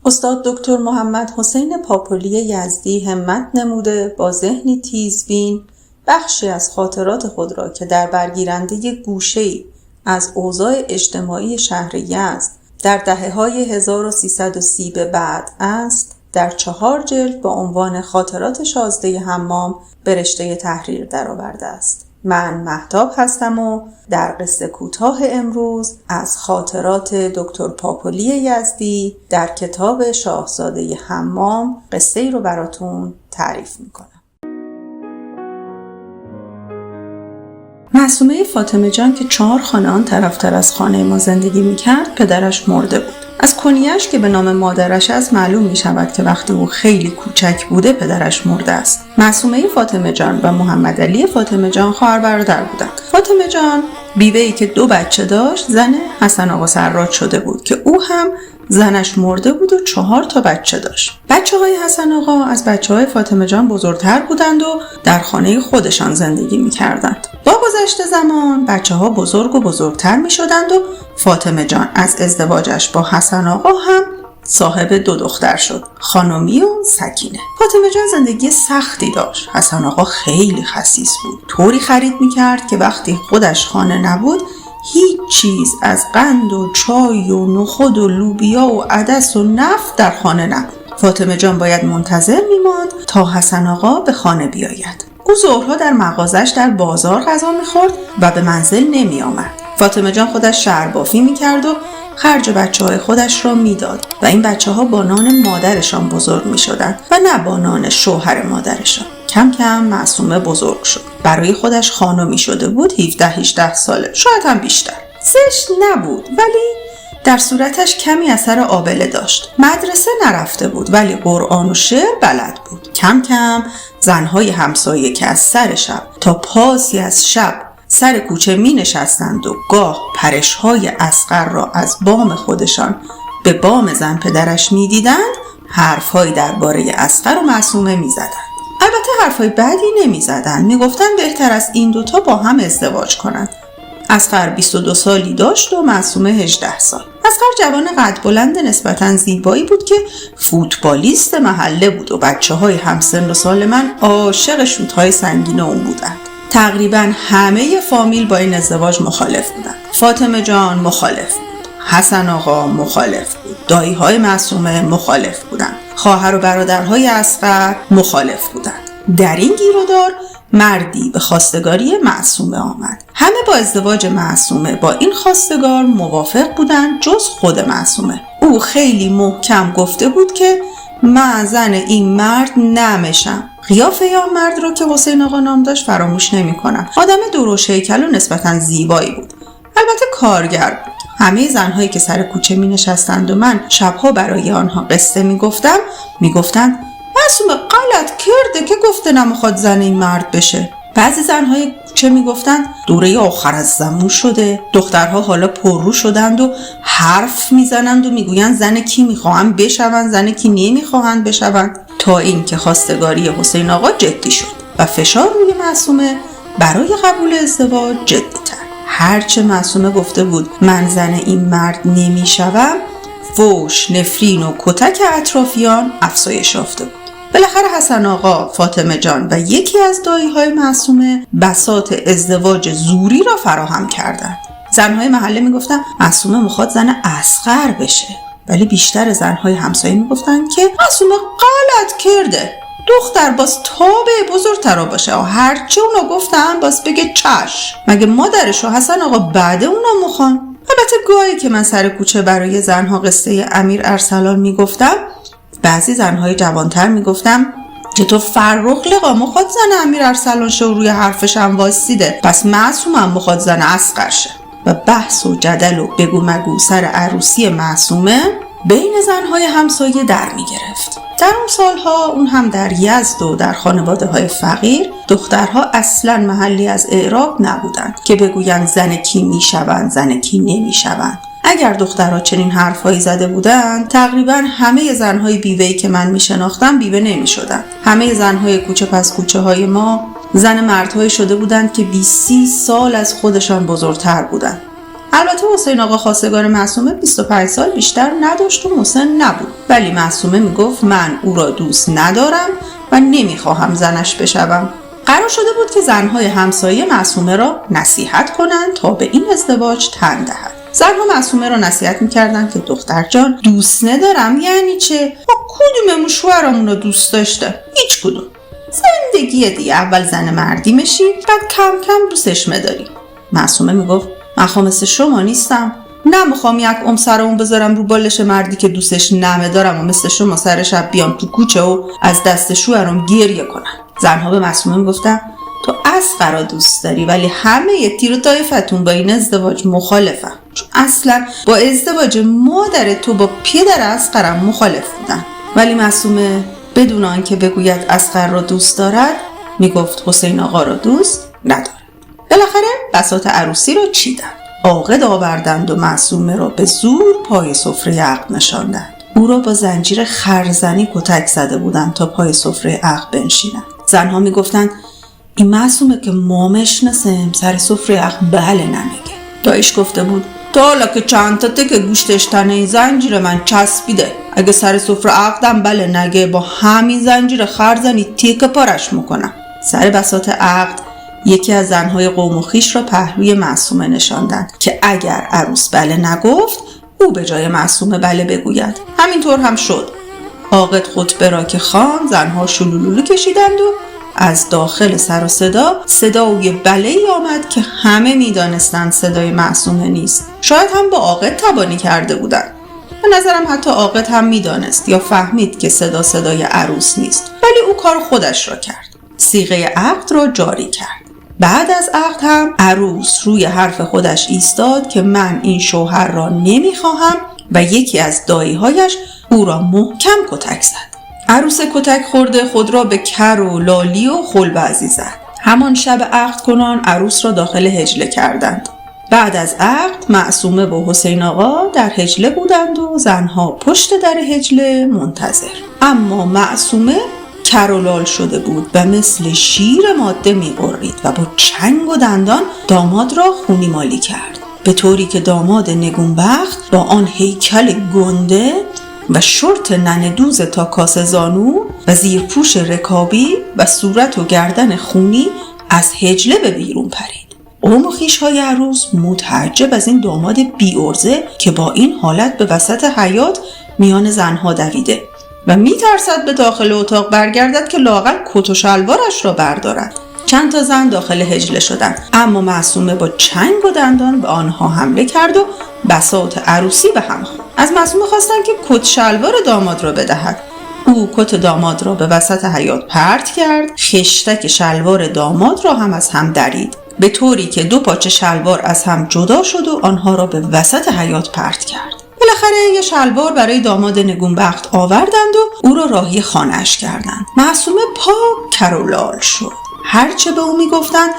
استاد دکتر محمد حسین پاپولی یزدی همت نموده با ذهنی تیزبین بخشی از خاطرات خود را که در برگیرنده گوشه‌ای از اوضاع اجتماعی شهر یزد در دهه‌های 1330 به بعد است، در 4 جلد با عنوان خاطرات شازده حمام به رشته تحریر درآورده است. من مهتاب هستم و در قصه کوتاه امروز از خاطرات دکتر پاپولی یزدی در کتاب شاهزاده حمام قصه ای رو براتون تعریف میکنم. معصومه فاطمه جان که 4 خانه آن طرفتر از خانه ما زندگی میکرد پدرش مرده بود. از کنیه‌اش که به نام مادرش از معلوم می شود که وقتی او خیلی کوچک بوده پدرش مرده است. معصومه فاطمه جان و محمد علی فاطمه جان خواهر برادر بودند. فاطمه جان بیوه‌ای که 2 بچه داشت زن حسن آقا سراج شده بود که او هم زنش مرده بود و 4 تا بچه داشت. بچه‌های حسن آقا از بچه‌های فاطمه جان بزرگتر بودند و در خانه خودشان زندگی می‌کردند. با گذشت زمان بچه‌ها بزرگ و بزرگتر می‌شدند و فاطمه جان از ازدواجش با حسن آقا هم صاحب 2 دختر شد، خانمی و سکینه. فاطمه جان زندگی سختی داشت. حسن آقا خیلی خسیس بود. طوری خرید می‌کرد که وقتی خودش خانه نبود هیچ چیز از قند و چای و نخود و لوبیا و عدس و نفت در خانه نبود. فاطمه جان باید منتظر می‌ماند تا حسن آقا به خانه بیاید. او ظهرها در مغازش در بازار غذا می‌خورد و به منزل نمی‌آمد. فاطمه جان خودش شربافی می‌کرد و خرج بچه‌های خودش را میداد و این بچه‌ها با نان مادرشان بزرگ می‌شدند و نه با نان شوهر مادرشان. کم کم معصومه بزرگ شد. برای خودش خانمی شده بود، 17-18 ساله، شاید هم بیشتر. زشت نبود ولی در صورتش کمی اثر آبله داشت. مدرسه نرفته بود ولی قرآن و شعر بلد بود. کم کم زنهای همسایه که از سر شب تا پاسی از شب سر کوچه می نشستند و گاه پرشهای اصغر را از بام خودشان به بام زن پدرش می دیدند، حرفهایی درباره اصغر و معصومه می زدند. البته حرفای بدی نمی زدند. می گفتند بهتر از این 2 تا با هم ازدواج کنند. اصغر 22 سالی داشت و معصومه 18 سال. اصغر جوان قد بلند نسبتاً زیبایی بود که فوتبالیست محله بود و بچه‌های همسن و سال من عاشق شوت‌های سنگین اون بودند. تقریباً همه فامیل با این ازدواج مخالف بودند. فاطمه جان مخالف بود. حسن آقا مخالف بود. دایی‌های معصومه مخالف بودند. خواهر و برادرهای اصغر مخالف بودند. در این گیرودار مردی به خواستگاری معصومه آمد. همه با ازدواج معصومه با این خواستگار موافق بودند جز خود معصومه. او خیلی محکم گفته بود که من زن این مرد نمیشم. قیافه یا مرد رو که حسین آقا نام داشت فراموش نمی کنم. آدم درشت هیکل و نسبتاً زیبایی بود. البته کارگر بود. همه زنهایی که سر کوچه می نشستند و من شبها برای آنها قصه می گفتند معصومه غلط کرده که گفته نمیخواد زن این مرد بشه. بعضی زنهای کوچه میگفتند دوره آخر از زمان شده. دخترها حالا پررو شدند و حرف میزنند و میگویند زن کی میخواهند بشوند، زن کی نمیخواهند بشوند، تا این که خواستگاری حسین آقا جدی شد و فشار روی معصومه برای قبول ازدواج جدی‌تر. هرچه معصومه گفته بود من زن این مرد نمیشوم، فوش، نفرین و کتک اطرافیان افزایش یافته بود. بالاخره حسن آقا، فاطمه جان و یکی از دایی‌های معصومه بساط ازدواج زوری را فراهم کردند. زنهای محله میگفتن معصومه میخواد زن اصغر بشه، ولی بیشتر زنهای همسایه میگفتن که معصومه غلط کرده، دختر باز تابه بزرگتر باشه. هرچه اونا گفتن باز بگه چشم، مگه مادرش و حسن آقا بعد اونا میخوان. البته گاهی که من سر کوچه برای زنها قصه امیر ارسلان میگفتم، بعضی زنهای جوانتر میگفتم که تو فرخ لقا مخواد زن امیر ارسلان شه و روی حرفش هم واسیده، پس معصوم هم مخواد زن اصغر شه. و بحث و جدل و بگو مگو سر عروسی معصومه بین زنهای همسایه در میگرفت. در اون سالها اون هم در یزد و در خانواده های فقیر دخترها اصلا محلی از اعراب نبودند که بگویند زن کی میشوند زن کی نمیشوند. اگر دخترها چنین حرفایی زده بودند تقریبا همه زنهای بیوه‌ای که من میشناختم بیوه نمیشدند. همه زنهای کوچه پس کوچه های ما زن مردهایی شده بودند که 20-30 سال از خودشان بزرگتر بودند. البته حسین آقا خواستگار معصومه 25 سال بیشتر نداشت و مسن نبود، ولی معصومه میگفت من او را دوست ندارم و نمیخواهم زنش بشوم. قرار شده بود که زنهای همسایه معصومه را نصیحت کنند تا به این ازدواج تن دهد. زنها معصومه را نصیحت میکردند که دختر جان دوست ندارم یعنی چه؟ ما کدوممون شوهرمون رو دوست داشته؟ هیچ کدوم. زندگی دیگه اول زن مردی میشی بعد کم کم دوستش میداری. معصومه میگفت من مثل شما نیستم، نمیخوام یک سرمون بذارم رو بالش مردی که دوستش نمیدارم و مثل شما سر شب بیام تو کوچه و از دست شوهرم گریه کنم. زنها به معصومه میگفتن تو اصغر را دوست داری ولی همه تیر و طایفتون با این ازدواج مخالفن، چون اصلا با ازدواج مادر تو با پدر اصغرم مخالف بودن. ولی معصومه بدون آنکه بگوید اصغر را دوست دارد میگفت حسین آقا را دوست ندارد. بالاخره بساط عروسی را چیدند، عاقد آوردند و معصومه را به زور پای سفره عقد نشاندند. او را با زنجیر خرزنی کتک زده بودند تا پای سفره عقد بنشیند. زنها میگفتند این معصومه که ما مشناسیم سر سفره عقد بله نمیگه. دایش گفته بود تا حالا که چند تا تک گوشتش تنه این زنجیر من چسبیده، اگه سر سفره عقدم بله نگه با همین زنجیر خرزنی تیک پارش میکنم. سر بساط عقد یکی از زنهای قوم و خویش را پهلوی معصومه نشاندند که اگر عروس بله نگفت او به جای معصومه بله بگوید. همینطور هم شد. عاقد خطبه را که خواند زنها شلولولو کشیدند و از داخل سر و صدای بله‌ای آمد که همه میدانستند صدای معصومه نیست. شاید هم با عاقد تبانی کرده بودند. به نظرم حتی عاقد هم میدانست یا فهمید که صدای عروس نیست، ولی او کار خودش را کرد. صیغه عقد را جاری کرد. بعد از عقد هم عروس روی حرف خودش ایستاد که من این شوهر را نمیخواهم و یکی از دایی‌هایش او را محکم کتک زد. عروس کتک خورده خود را به کر و لالی و خلبعضی زد. همان شب عقد کنان عروس را داخل حجله کردند. بعد از عقد معصومه و حسین آقا در حجله بودند و زنها پشت در حجله منتظر. اما معصومه کر و لال شده بود و مثل شیر ماده می قرید و با چنگ و دندان داماد را خونی مالی کرد، به طوری که داماد نگونبخت با آن هیکل گنده و شورت نندوز تا کاسه زانو و زیرپوش رکابی و صورت و گردن خونی از حجله به بیرون پرید. قوم و خویش‌های عروس متعجب از این داماد بی‌عرضه که با این حالت به وسط حیاط میان زنها دویده و میترسد به داخل اتاق برگردد که لااقل کت و شلوارش را بردارد. چند تا زن داخل حجله شدند، اما معصومه با چنگ و دندان به آنها حمله کرد و بساط عروسی به هم خورد. از معصومه خواستند که کت شلوار داماد را بدهد. او کت داماد را به وسط حیاط پرت کرد، خشتک شلوار داماد را هم از هم درید، به طوری که دو پاچه شلوار از هم جدا شد و آنها را به وسط حیاط پرت کرد. بالاخره یه شلوار برای داماد نگونبخت آوردند و او را راهی خانه‌اش کردند. معصومه پاک کرولال شد. هرچه به او میگفتند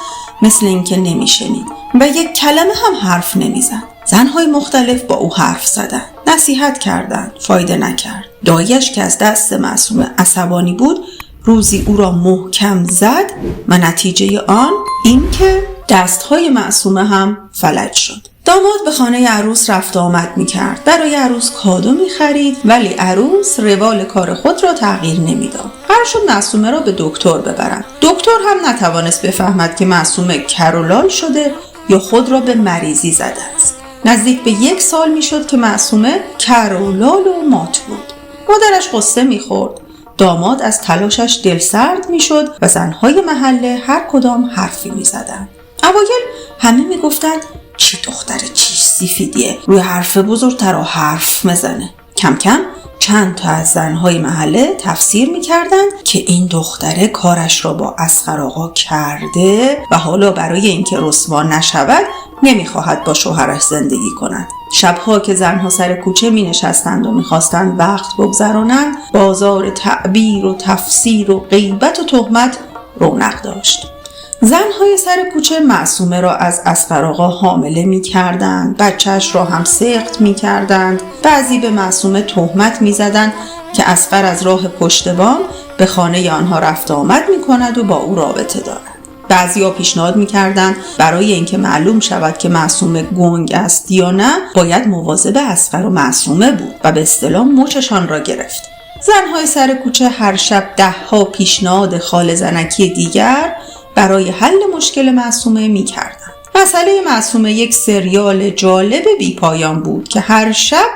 مثل اینکه نمیشنید و یک کلمه هم حرف نمیزد. زنهای مختلف با او حرف زدند، نصیحت کردند، فایده نکرد. دایش که از دست معصومه عصبانی بود روزی او را محکم زد و نتیجه آن این که دستهای معصومه هم فلج شد. داماد به خانه عروس رفت آمد میکرد، برای عروس کادو میخرید، ولی عروس روال کار خود را تغییر نمیداد. قرار شد معصومه را به دکتر ببرند. دکتر هم نتوانست بفهمد که معصومه کرولال شده یا خود را به مریضی زده است. نزدیک به 1 سال میشد که معصومه کرولال و مات بود. مادرش قصه میخورد. داماد از تلاشش دلسرد میشد و زنهای محله هر کدام حرفی میزدند. اوایل همه میگفتند چی دختر چی سیفیدیه، روی حرف بزرگتر و حرف میزنه. کم کم چند تا از زنهای محله تفسیر میکردند که این دختره کارش را با اصغر آقا کرده و حالا برای اینکه رسوا نشود نمیخواهد با شوهرش زندگی کند. شبها که زنها سر کوچه می نشستند و میخواستند وقت بگذرانند، بازار تعبیر و تفسیر و غیبت و تهمت رونق داشت. زنهای سر کوچه معصومه را از اصغر آقا حامله می کردند، بچهش را هم سقط می کردند. بعضی به معصومه تهمت می زدند که اصغر از راه پشت بام به خانه آنها رفت آمد می کند و با او رابطه دارد. بعضیا پیشنهاد می‌کردند برای اینکه معلوم شود که معصومه گنگ است یا نه باید مواظب اصغر و معصومه بود و به اصطلاح مچشان را گرفت. زنهای سر کوچه هر شب 10 پیشنهاد خال زنکی دیگر برای حل مشکل معصومه می‌کردند. مسئله معصومه یک سریال جالب بی‌پایان بود که هر شب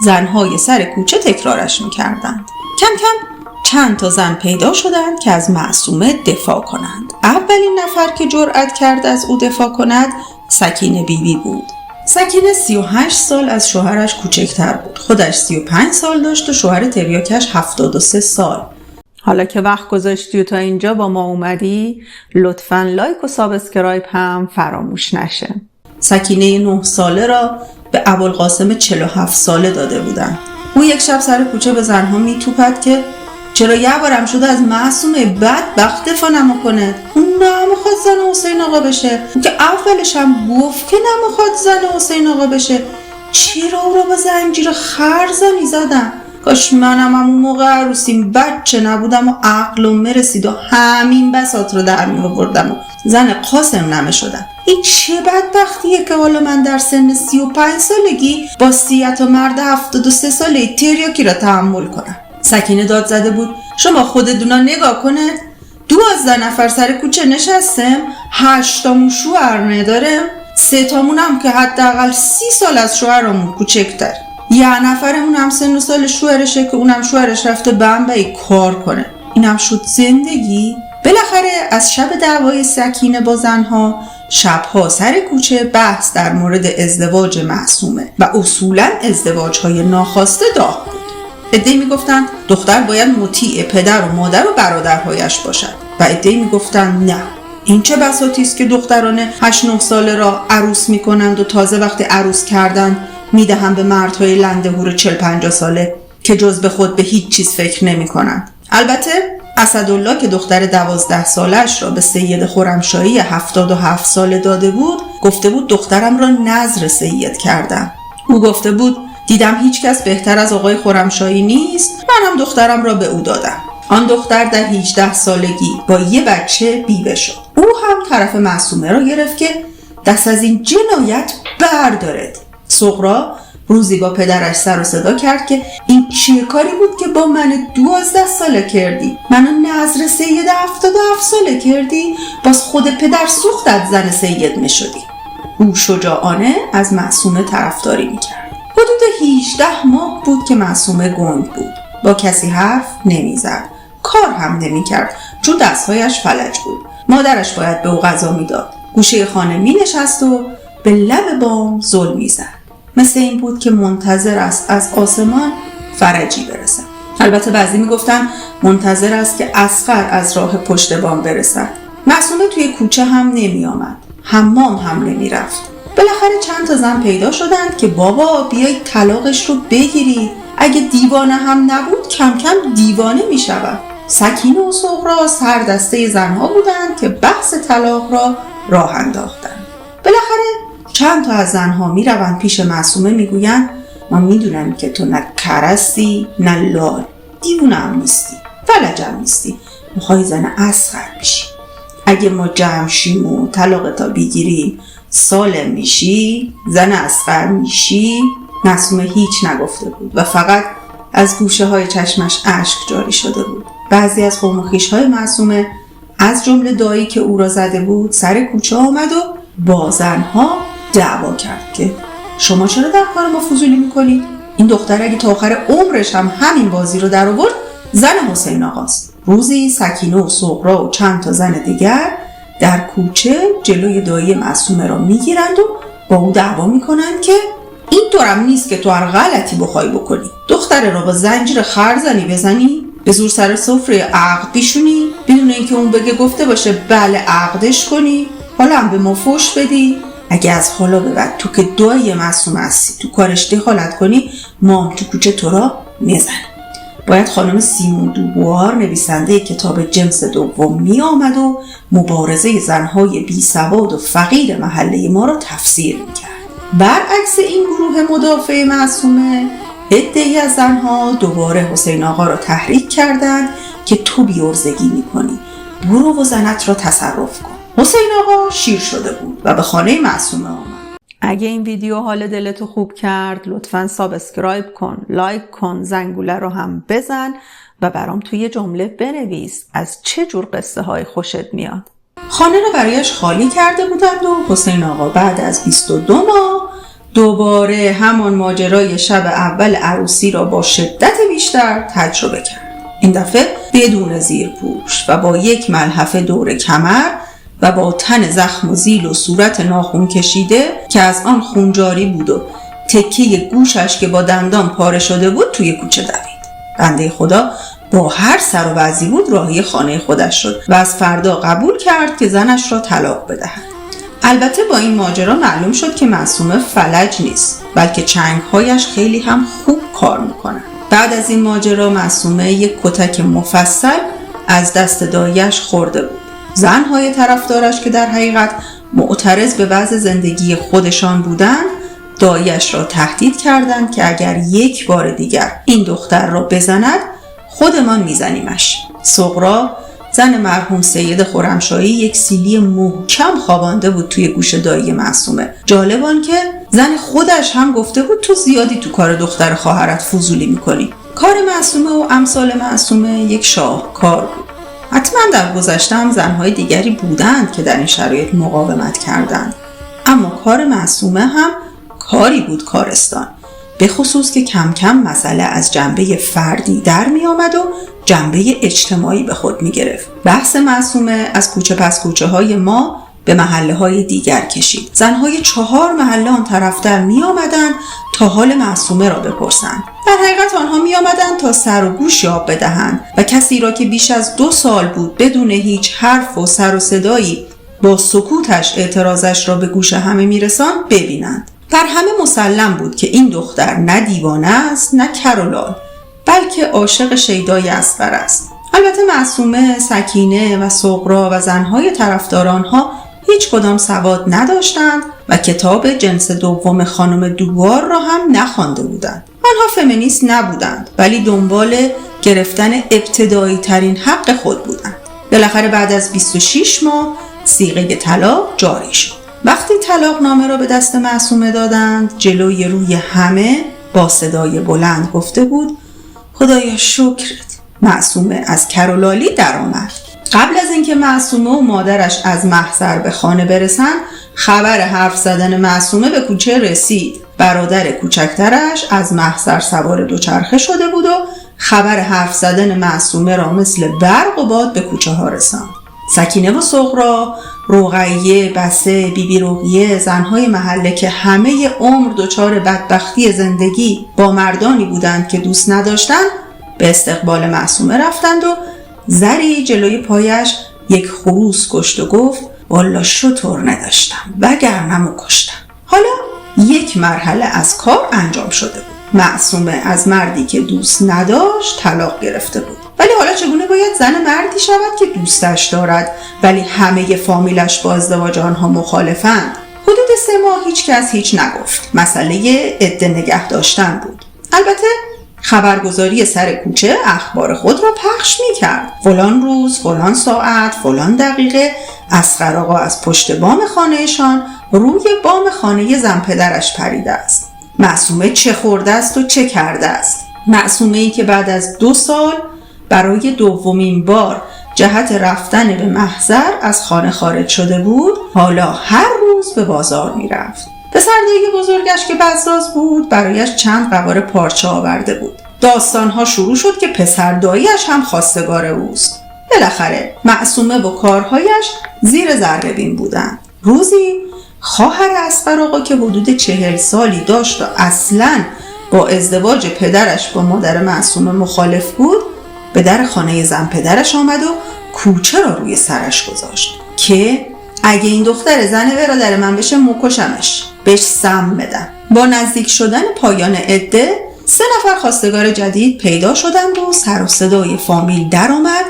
زنهای سر کوچه تکرارش می‌کردند. کم کم چند تا زن پیدا شدند که از معصومه دفاع کنند. اولین نفر که جرأت کرد از او دفاع کند سکینه بیبی بود. سکینه 38 سال از شوهرش کوچکتر بود. خودش 35 سال داشت و شوهر تریاکش 73 سال. حالا که وقت گذاشتی و تا اینجا با ما اومدی، لطفاً لایک و سابسکرایب هم فراموش نشه. سکینه 9 ساله را به ابوالقاسم 47 ساله داده بودند. او یک شب سر کوچه به زنها میتوپد که چرا یه بارم شده از معصومه بدبخت دفاع نمیکنه. اون نمیخواد زن حسین آقا بشه. اون که اولش هم گفت که نمیخواد زن حسین آقا بشه. چرا او را با زنجیر خرزنی زدن؟ کاش منم اون موقع عروسیم بچه نبودم و عقلم مرسید و همین بساط رو در می آوردم و زن قاسم نمی شدم. این چه بدبختیه که حالا من در سن 35 سالگی با سیت و مرد 73 ساله تریاکی را تحمل کنم. سکینه داد زده بود شما خودتونا نگاه کنه 12 نفر سر کوچه نشستم 8 تامون شوهر ندارم 3 تامون هم که حداقل 30 سال از شوهرمون کوچکتر یه نفرمون هم سن و سال شوهرشه که اونم شوهرش رفته بمبئی کار کنه. اینم شد زندگی. بالاخره از شب دعوای سکینه با زنها شبها سر کوچه بحث در مورد ازدواج معصومه و اصولاً ازدواج‌های ناخواسته داغ بود. عده‌ای میگفتن دختر باید مطیع پدر و مادر و برادرهایش باشد و عده‌ای میگفتن نه این چه بساطی است که دختران 8-9 ساله را عروس میکنند و تازه وقتی عروس کردند میدهند به مردهای لندهور 40-50 ساله که جز به خود به هیچ چیز فکر نمیکنند. البته اسدالله که دختر 12 سالش را به سید خرمشاهی 77 ساله داده بود گفته بود دخترم را نذر سید کردم. او گفته بود دیدم هیچ کس بهتر از آقای خرمشاهی نیست، منم دخترم را به او دادم. آن دختر در 18 سالگی با یه بچه بیوه شد. او هم طرف معصومه را گرفت که دست از این جنایت بردارد. صغرا روزی با پدرش سر و صدا کرد که این چیه کاری بود که با من 12 ساله کردی؟ منو نذر سید 77 ساله کردی؟ باز خود پدر سوختت زن سید می شدی. او شجاعانه از معصومه طرفداری می کرد. حدود 18 ماه بود که معصومه گنگ بود. با کسی حرف نمی زد. کار هم نمی کرد چون دستهایش فلج بود. مادرش باید به او غذا می داد. گوشه خانه می نشست و به لب بام زل می زد. مثل این بود که منتظر است از آسمان فرجی برسد. البته بعضی می گفتن منتظر است که اصغر از راه پشت بام برسد. معصومه توی کوچه هم نمی آمد. حمام هم نمی رفت. بالاخره چند تا زن پیدا شدند که بابا بیایید طلاقش رو بگیرید. اگه دیوانه هم نبود کم کم دیوانه می شود. سکینه و صغرا سر دسته زنها بودند که بحث طلاق را راه انداختند. بالاخره چند تا از زنها می روند پیش معصومه می گویند ما می دونم که تو نه کرستی نه لال دیوونه هم نیستی فلج هم نیستی میخوای زن اصغر بشی. اگه ما جمع شیم و طلاقتا بگیریم سالم میشی زن اصغر میشی. معصومه هیچ نگفته بود و فقط از گوشه های چشمش اشک جاری شده بود. بعضی از قوم و خویش های معصومه از جمله دایی که او را زده بود سر کوچه آمد و با زنها دعوا کرد که شما چرا در کار ما فضولی میکنید؟ این دختر اگه تا آخر عمرش هم همین بازی رو در آورد زن حسین آقاست. روزی سکینه و صغرا و چند تا زن دیگر در کوچه جلوی دایی معصومه را میگیرند و با او دعوا میکنند که این طورم نیست که تو هر غلطی بخوای بکنی. دختر را با زنجیر خرزنی بزنی، به زور سر سفره عقد بیشونی بدون اینکه اون بگه گفته باشه بله عقدش کنی، حالا هم به ما فحش بدی. اگه از حالا به بعد تو که دایی معصومه هستی تو کارش دخالت کنی ما تو کوچه تو را میزنیم. باید خانم سیمون دوبوار نویسنده کتاب جنس دوم می آمد و مبارزه زنهای بی سواد و فقیر محله ما را تفسیر می کرد. برعکس این گروه مدافع معصومه عده‌ای از زنها دوباره حسین آقا را تحریک کردند که تو بی‌عرضگی می کنی، برو و زنت را تصرف کن. حسین آقا شیر شده بود و به خانه معصومه آمد. اگه این ویدیو حال دلتو خوب کرد لطفاً سابسکرایب کن، لایک کن، زنگوله رو هم بزن و برام توی جمله بنویس از چه جور قصه های خوشت میاد. خانه رو برایش خالی کرده بودند و حسین آقا بعد از 22 ماه دوباره همان ماجرای شب اول عروسی را با شدت بیشتر تجربه کرد. این دفعه بدون زیرپوش و با یک ملحفه دور کمر و با تن زخم و زیل و صورت ناخون کشیده که از آن خون جاری بود و تکه گوشش که با دندان پاره شده بود توی کوچه دوید. بنده خدا با هر سر و وضعی بود راهی خانه خودش شد و از فردا قبول کرد که زنش را طلاق بدهد. البته با این ماجرا معلوم شد که معصومه فلج نیست، بلکه چنگهایش خیلی هم خوب کار میکنن. بعد از این ماجرا معصومه یک کتک مفصل از دست دایش خورده بود. زنهای طرفدارش که در حقیقت معترض به وضع زندگی خودشان بودند دایش را تهدید کردند که اگر یک بار دیگر این دختر را بزند خودمان میزنیمش. صغرا زن مرحوم سید خرمشاهی یک سیلی محکم خوابانده بود توی گوش دایی معصومه. جالب آن که زن خودش هم گفته بود تو زیادی تو کار دختر خواهرت فضولی میکنی. کار معصومه و امثال معصومه یک شاهکار بود. حتما در گذشته هم زنهای دیگری بودند که در این شرایط مقاومت کردند، اما کار معصومه هم کاری بود کارستان، به خصوص که کم کم مسئله از جنبه فردی در می آمد و جنبه اجتماعی به خود می گرفت. بحث معصومه از کوچه پس کوچه های ما به محله های دیگر کشید. زنهای 4 محله آن طرفتر می آمدن تا حال معصومه را بپرسند. در حقیقت آنها می آمدن تا سر و گوش یاب بدهند و کسی را که بیش از 2 سال بود بدون هیچ حرف و سر و صدایی با سکوتش اعتراضش را به گوش همه می رساند ببینند. بر همه مسلم بود که این دختر نه دیوانه است نه کرولال، بلکه عاشق شیدای اصغر است. البته معصومه، سکینه و صغرا و زنهای طرفدار آنها هیچ کدام سواد نداشتند و کتاب جنس دوم خانم دوبار را هم نخوانده بودند. آنها فمینیست نبودند ولی دنبال گرفتن ابتدایی ترین حق خود بودند. بالاخره بعد از 26 ماه صیغه طلاق جاری شد. وقتی طلاق نامه را به دست معصومه دادند جلوی روی همه با صدای بلند گفته بود خدایا شکرت. معصومه از کرولالی در آمد. قبل از اینکه معصومه و مادرش از محضر به خانه برسند خبر حرف زدن معصومه به کوچه رسید. برادر کوچکترش از محضر سوار دوچرخه شده بود و خبر حرف زدن معصومه را مثل برق و باد به کوچه ها رساند. سکینه و صغرا، رقیه، بسه، بیبی رقیه، زنهای محله که همه عمر دچار بدبختی زندگی با مردانی بودند که دوست نداشتند به استقبال معصومه رفتند و زری جلوی پایش یک خروس کشت و گفت والا شطور نداشتم وگرنمو کشتم. حالا یک مرحله از کار انجام شده بود. معصومه از مردی که دوست نداشت طلاق گرفته بود. ولی حالا چگونه باید زن مردی شود که دوستش دارد ولی همه فامیلش با ازدواج آنها مخالفند؟ حدود 3 ماه هیچ کس هیچ نگفت. مسئله عده نگه داشتن بود. البته خبرگزاری سر کوچه اخبار خود را پخش می کرد. فلان روز، فلان ساعت، فلان دقیقه اصغر آقا از پشت بام خانهشان روی بام خانه زن پدرش پریده است. معصومه چه خورده است و چه کرده است؟ معصومه‌ای که بعد از 2 سال برای دومین بار جهت رفتن به محضر از خانه خارج شده بود حالا هر روز به بازار می رفت. پسر دایی بزرگش که بزراز بود برایش چند قواره پارچه آورده بود. داستانها شروع شد که پسر داییش هم خواستگار اوست. بالاخره معصومه و کارهایش زیر ذره بین بودند. روزی خواهر اصغر آقا که حدود 40 سالی داشت و اصلاً با ازدواج پدرش با مادر معصومه مخالف بود به در خانه زن پدرش آمد و کوچه را روی سرش گذاشت که اگه این دختر زن برادر من بشه مکشمش، بهش سم بدم. با نزدیک شدن پایان عده 3 نفر خواستگار جدید پیدا شدند و سر و صدای فامیل در آمد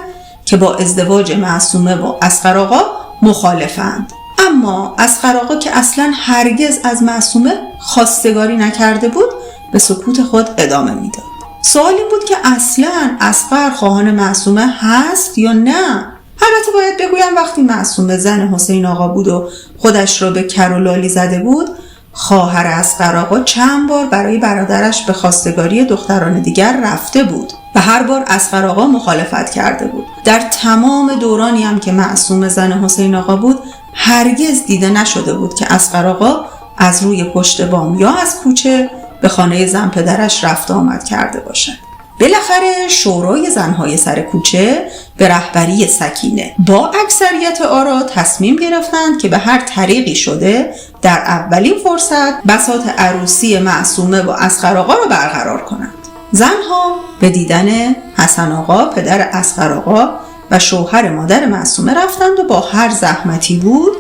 که با ازدواج معصومه و اصغر آقا مخالفند. اما اصغر آقا که اصلا هرگز از معصومه خواستگاری نکرده بود به سکوت خود ادامه میداد. سوال این بود که اصلا اصغر خواهان معصومه هست یا نه؟ البته باید بگویم وقتی معصومه زن حسین آقا بود و خودش را به کر و لالی زده بود، خواهر اصغر آقا چند بار برای برادرش به خواستگاری دختران دیگر رفته بود و هر بار اصغر آقا مخالفت کرده بود. در تمام دورانی هم که معصومه زن حسین آقا بود هرگز دیده نشده بود که اصغر آقا از روی پشت بام یا از کوچه به خانه زن پدرش رفت آمد کرده باشد. بالاخره شورای زنهای سر کوچه به رهبری سکینه با اکثریت آرا تصمیم گرفتند که به هر طریقی شده در اولین فرصت بساط عروسی معصومه با اصغر آقا را برقرار کنند. زنها به دیدن حسن آقا پدر اصغر آقا و شوهر مادر معصومه رفتند و با هر زحمتی بود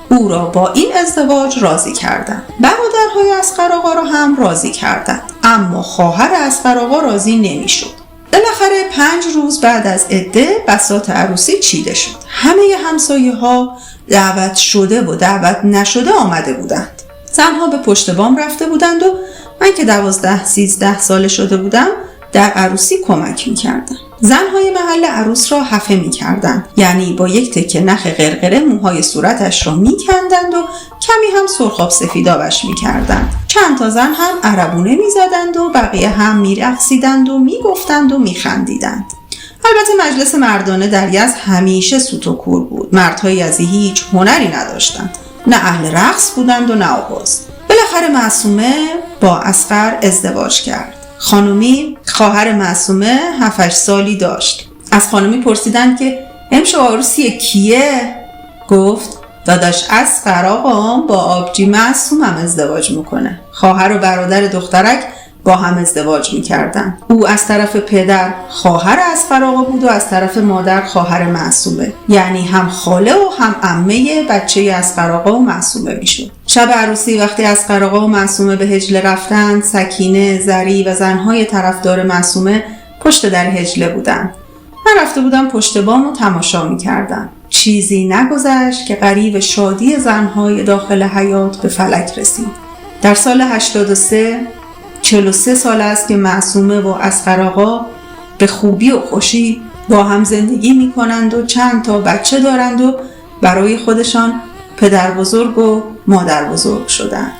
او را با این ازدواج راضی کردند. برادرهای اصغر آقا را هم راضی کردند، اما خواهر اصغر آقا راضی نمیشد. بالاخره 5 روز بعد از عده بساط عروسی چیده شد. همه همسایه ها دعوت شده و دعوت نشده آمده بودند. زنها به پشت بام رفته بودند و من که 12-13 ساله شده بودم در عروسی کمک می‌کردم. زنهای محل عروس را حفه می‌کردند، یعنی با یک تکه نخ قرقره موهای صورتش را می‌کندند و کمی هم سرخاب سفیدابش می‌کردند. چند تا زن هم عربونه می‌زدند و بقیه هم می‌رقصیدند و می‌گفتند و می‌خندیدند. البته مجلس مردانه در یزد همیشه سوت و کور بود. مردهای یزدی هیچ هنری نداشتند، نه اهل رقص بودند و نه آواز. بالاخره معصومه با اصغر ازدواج کرد. خانومی خواهر معصومه 7-8 سالی داشت. از خانومی پرسیدند که امشب عروسی کیه؟ گفت داداش اصغر آقا با آبجی معصوم هم ازدواج میکنه. خواهر و برادر دخترک با هم ازدواج میکردن. او از طرف پدر خواهر اصغر آقا بود و از طرف مادر خواهر معصومه، یعنی هم خاله و هم عمه بچه اصغر آقا و معصومه میشد. شب عروسی وقتی اصغر آقا و معصومه به حجله رفتند، سکینه، زری و زنهای طرفدار معصومه پشت در حجله بودند. من رفته بودم پشت بام و تماشا میکردم. چیزی نگذشت که غریو شادی زنهای داخل حیاط به فلک رسید. در سال 83 43 سال است که معصومه و اصغر آقا به خوبی و خوشی با هم زندگی می کنند و چند تا بچه دارند و برای خودشان پدر بزرگ و مادر بزرگ شدند.